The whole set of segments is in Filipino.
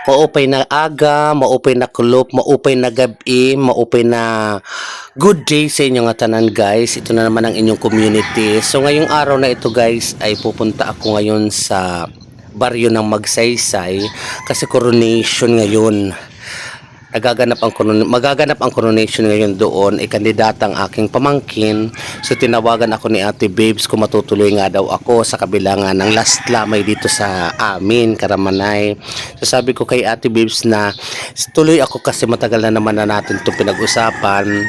Maupay na aga, maupay na kulop, maupay na gabi, maupay na good day sa inyo nga tanan guys. Ito na naman ang inyong community. So ngayong araw na ito guys ay pupunta ako ngayon sa baryo ng Magsaysay kasi coronation ngayon. Magaganap ang coronation ngayon doon ay kandidata ang aking pamangkin. So tinawagan ako ni Ate Babes kung matutuloy nga daw ako sa kabilangan ng last lamay dito sa amin, Karamanay. So sabi ko kay Ate Babes na tuloy ako kasi matagal na naman na natin itong pinag-usapan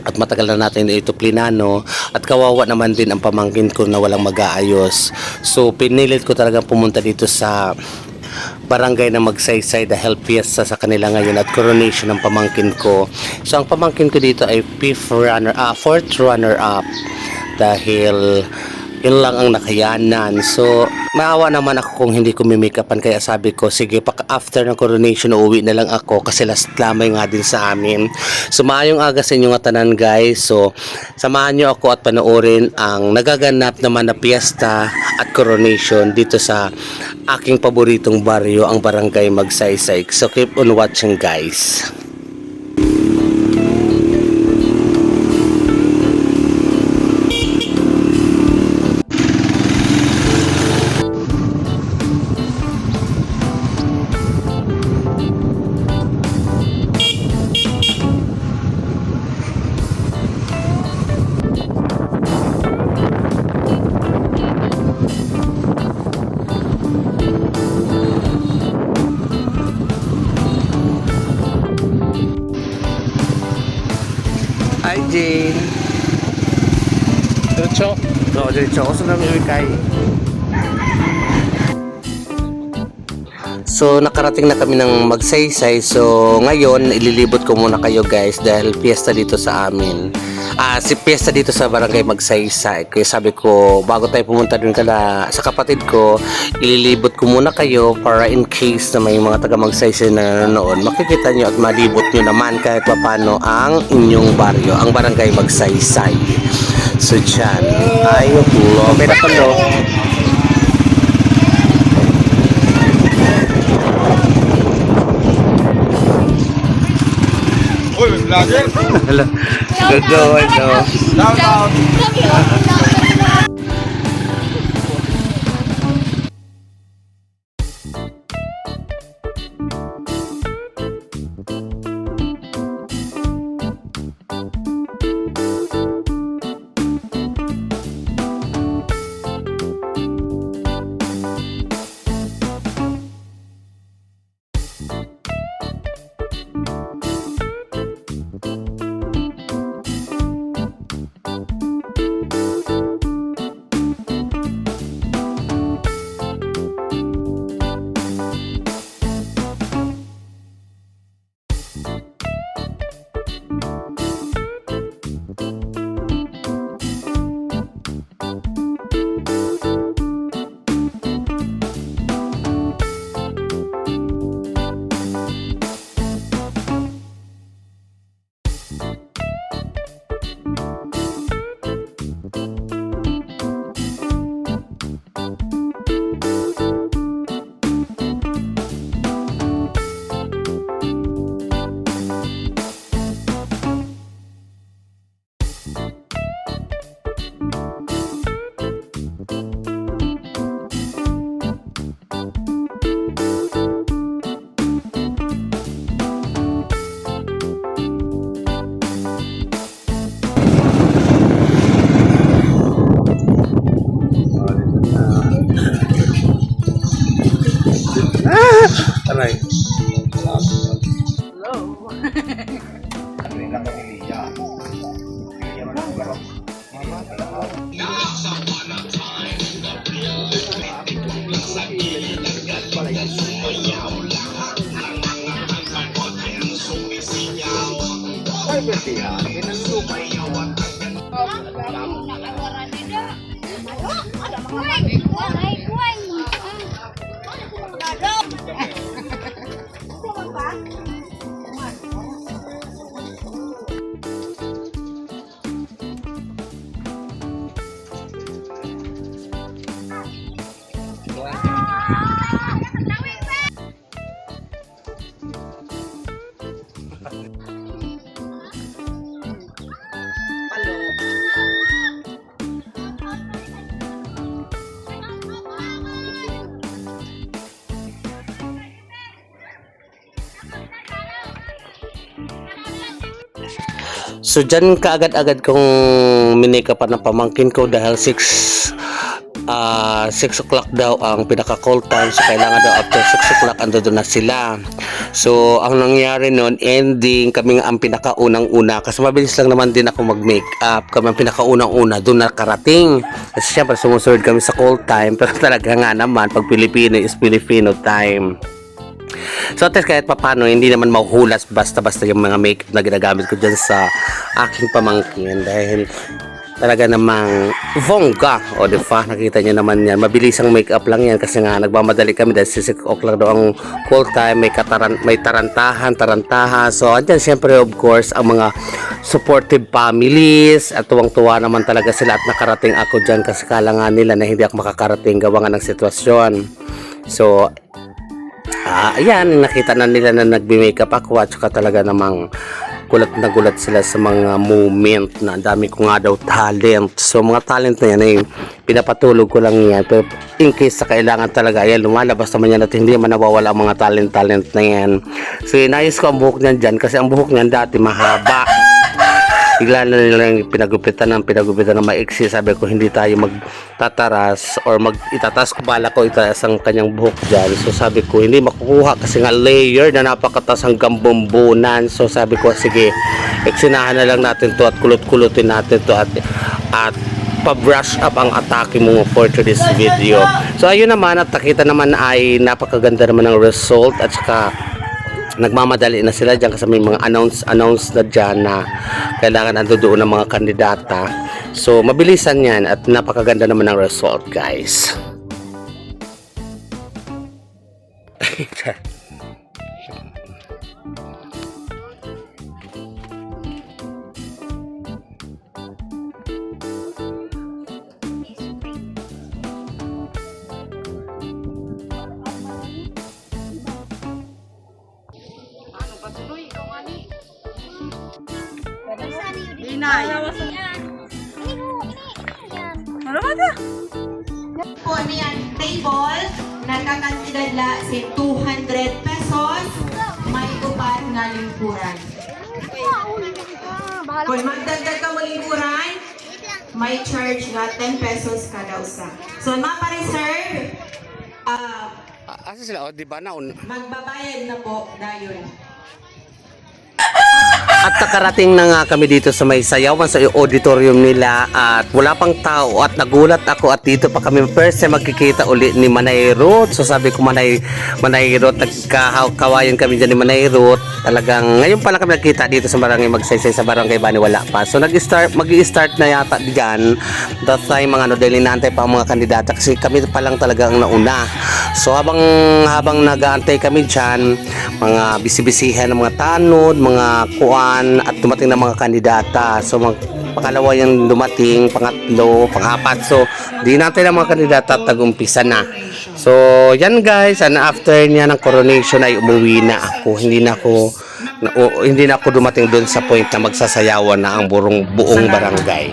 at matagal na natin ito plinano at kawawa naman din ang pamangkin ko na walang mag-aayos. So pinilit ko talaga pumunta dito sa barangay na Magsaysay dahil piyesta sa kanila ngayon at coronation ng pamangkin ko. So ang pamangkin ko dito ay fourth runner up dahil yun lang ang nakayanan. So maawa naman ako kung hindi ko mimikapan kaya sabi ko sige after ng coronation uuwi na lang ako kasi last lamay nga din sa amin. So maayong aga sa inyo nga tanan guys. So samahan nyo ako at panoorin ang nagaganap naman na piyesta at coronation dito sa aking paboritong baryo, ang barangay Magsaysay. So keep on watching guys. Hi Jane. Diretso. No, diretso ako sa namin kay. So nakarating na kami ng Magsaysay. So ngayon ililibot ko muna kayo guys dahil piyesta dito sa amin. Si piyesta dito sa barangay Magsaysay. Kaya sabi ko bago tayo pumunta dun sa kapatid ko, ililibot ko muna kayo para in case na may mga taga Magsaysay na nanonood, makikita nyo at malibot nyo naman kahit paano ang inyong baryo, ang barangay Magsaysay. So dyan, ayok lo, may napalo. Uy, vlogger. Hello. Good going, no? Down, down. Aray. So dyan kaagad-agad kong minika pa ng pamangkin ko dahil 6 o'clock daw ang pinaka call time, so kailangan daw after 6 o'clock ando doon na sila. So ang nangyari noon, ending kami nga ang pinakaunang-una kasi mabilis lang naman din ako mag-make up. Kami ang pinakaunang-una doon nakarating kasi syempre sumusunod kami sa call time, pero talaga nga naman pag Pilipino is Filipino time. So at least kahit papano hindi naman mahuhulas basta-basta yung mga makeup na ginagamit ko dyan sa aking pamangkin dahil talaga namang bongga. O diba, nakita niyo naman yan, mabilisang makeup lang yan kasi nga nagmamadali kami dahil 6 o'clock daw ang call time, may tarantahan. So andyan syempre of course ang mga supportive families at tuwang-tuwa naman talaga sila at nakarating ako dyan kasi kala nga nila na hindi ako makakarating gawa nga ng sitwasyon. So ayan, nakita na nila na nagbi-makeup ako at saka talaga namang gulat na gulat sila sa mga moment na ang dami ko nga daw talent. So mga talent na yan ay pinapatulog ko lang yan, pero in case sa kailangan talaga ayan, lumalabas naman yan at hindi man nawawala ang mga talent na yan. So inayos ko ang buhok niyan dyan kasi ang buhok niyan dati mahaba, bigla na nilang pinagupitan ng maiksi. Sabi ko hindi tayo magtataras or itatas ko, bala ko itaas ang kanyang buhok dyan. So sabi ko hindi makukuha kasi nga layer na napakatas hanggang bumbunan. So sabi ko sige, eksinahan na lang natin to at kulot-kulotin natin to at pa-brush up ang atake mo for today's video. So ayun naman, at nakita naman ay napakaganda naman ng result at saka nagmamadali na sila dyan kasi may mga announce na dyan na kailangan ando doon ng mga kandidata. So mabilisan yan at napakaganda naman ng result, guys. Inay. Ano ba ito? Po niyan table nakakantidad si 200 pesos may upat nga lingkuran. Kung magdagdag ka mo lingkuran, may charge nga 10 pesos kada usa. So mapa-reserve, Asa sila? O diba na? magbabayad na po dayon. At nakarating na nga kami dito sa may sayawan sa auditorium nila at wala pang tao at nagulat ako at dito pa kami first time magkikita uli ni Manay Ruth. So sabi ko Manay Ruth, nagkakawayan kami dyan ni Manay Ruth. Talagang ngayon pala kami nagkita dito sa barangay Magsaysay sa barangay Bani, wala pa. So mag-i-start na yata dyan. That time mga dahil inaantay pa ang mga kandidata kasi kami pa lang talaga ang nauna. So habang nag-aantay kami dyan, mga bisibisihan ng mga tanod, mga kuan at dumating na mga kandidata. So pangalawa yung dumating, pangatlo, pangapat. So di natin ang mga kandidata at nag-umpisa na. So yan guys, and after niya ng coronation ay umuwi na ako. Hindi na ako dumating doon sa point na magsasayawan na ang buong barangay.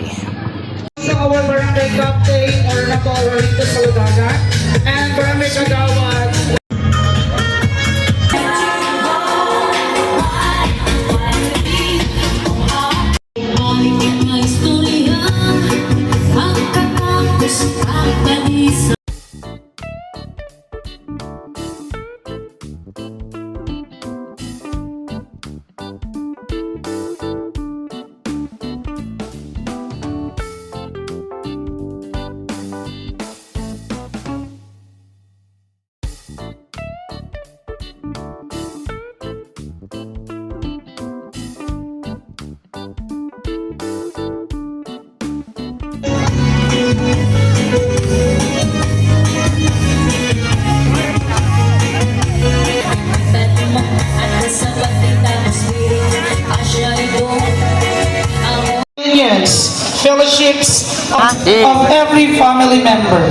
Sa our barangay captain or na po our Rito Saladaga and barangay Kagawad. Fellowships of every family member.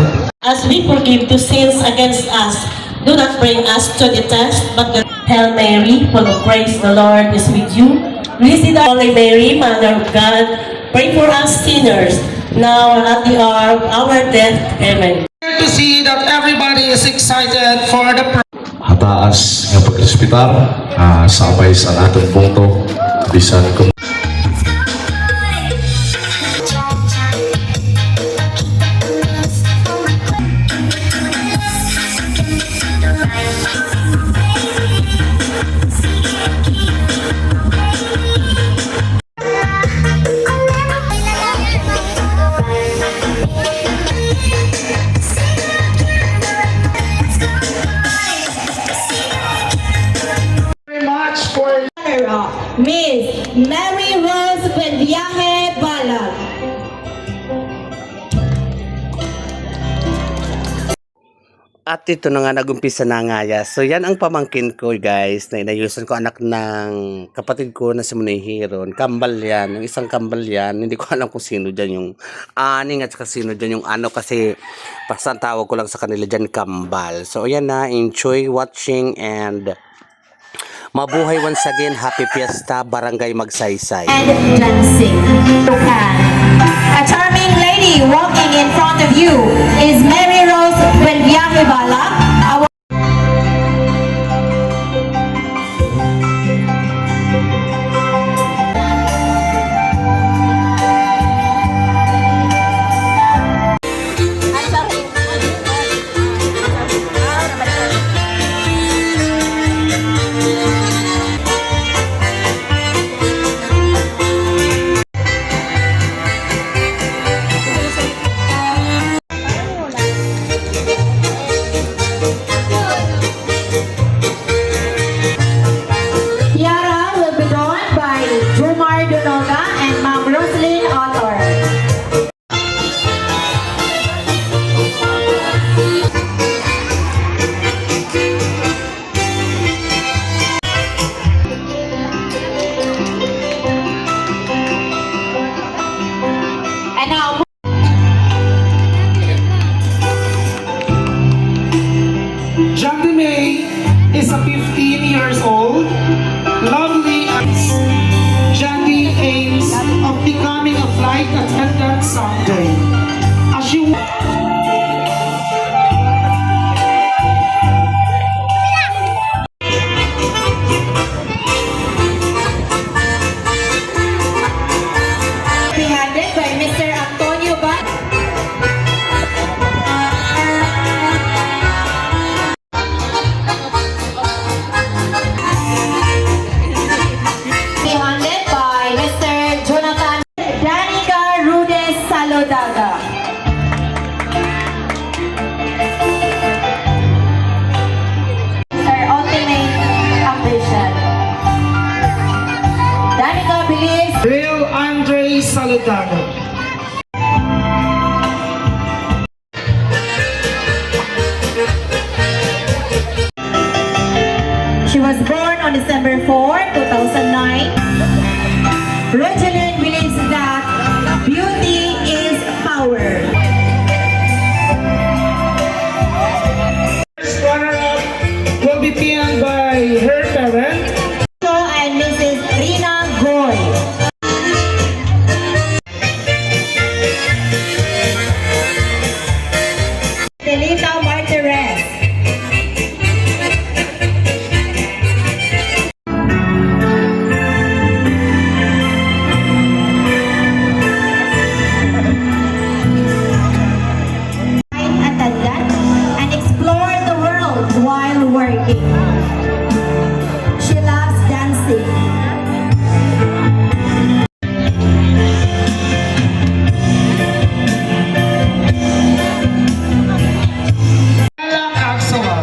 As we forgive to sins against us, do not bring us to the test, but Hail Mary, full of grace, the Lord is with you. Blessed are Holy Mary, Mother of God, pray for us sinners, now and at the hour of our death. Amen. Here to see that everybody is excited for the hataas nga pag-respitar sa abay sa atong punto bisan kung At ito na nga nagumpisa na nga ya. So yan ang pamangkin ko guys na inayusan ko, anak ng kapatid ko na si Munihiron. Kambal yan. Yung isang kambal yan. Hindi ko alam kung sino dyan yung aning at saka sino dyan yung ano, kasi pasan tawag ko lang sa kanila dyan kambal. So yan na. Enjoy watching and mabuhay once again. Happy Fiesta Barangay Magsaysay. And dancing. A charming lady walking in front of you is Mary Rose Buenviamibala. Our Tiara will be done by Jomar Donoga and Ma'am Roslyn Author. And now, Jandy May is a 15 years old, lovely as Jandy aims of becoming a flight attendant someday. As she handed by Mr. Antonio Bat. Handed by Mr. Jonathan Danica Rudes Salodaga. Her ultimate ambition. Danica believes Real Andre Salutago. she was born on December 4, 2009. Rogelyn believes that beauty is power. First runner-up will be pinned by her parent. And Mrs. Rina Goy. Delita Martirez. Attendant and explore the world while working. She loves dancing. Ella Axela.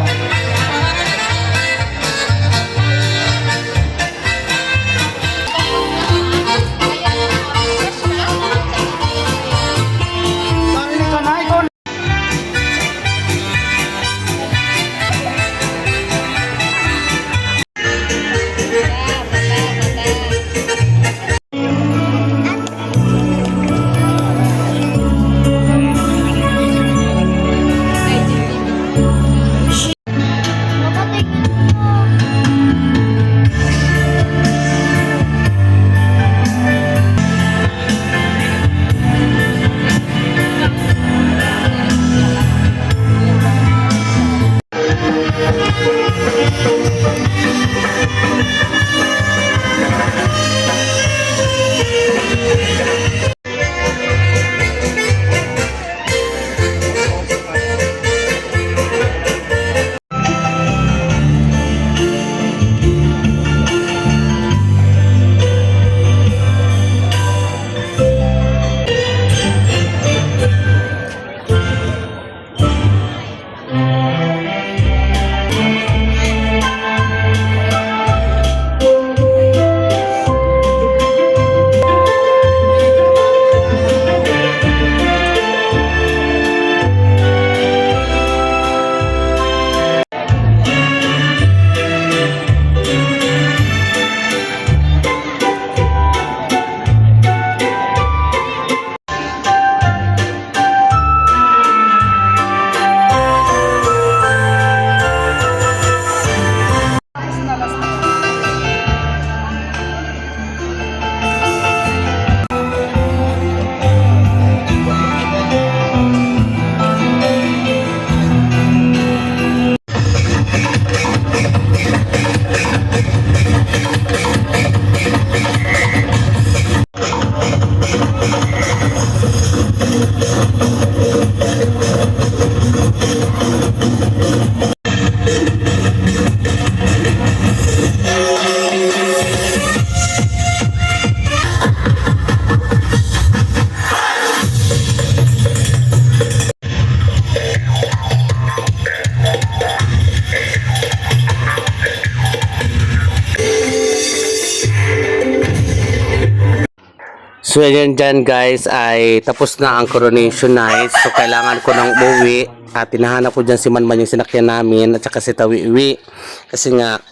So yun dyan guys ay tapos na ang coronation night. So kailangan ko nang umuwi. At tinahanap ko dyan si Manman yung sinakyan namin at saka si Tawi-Iwi. Kasi nga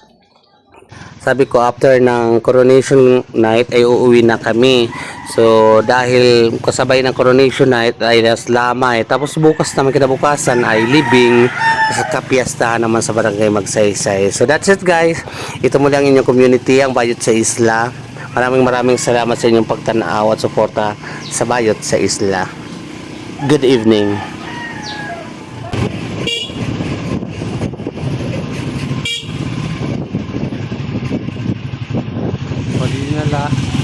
sabi ko after ng coronation night ay uuwi na kami. So dahil kasabay ng coronation night ay last lamay. Tapos bukas naman kinabukasan ay libing sa kapiyastahan naman sa barangay Magsaysay. So that's it guys. Ito muli ang inyong community, ang Bayot sa Isla. Maraming salamat sa inyong pagtanaw at suporta sa Bayot sa Isla. Good evening. Pwede na la.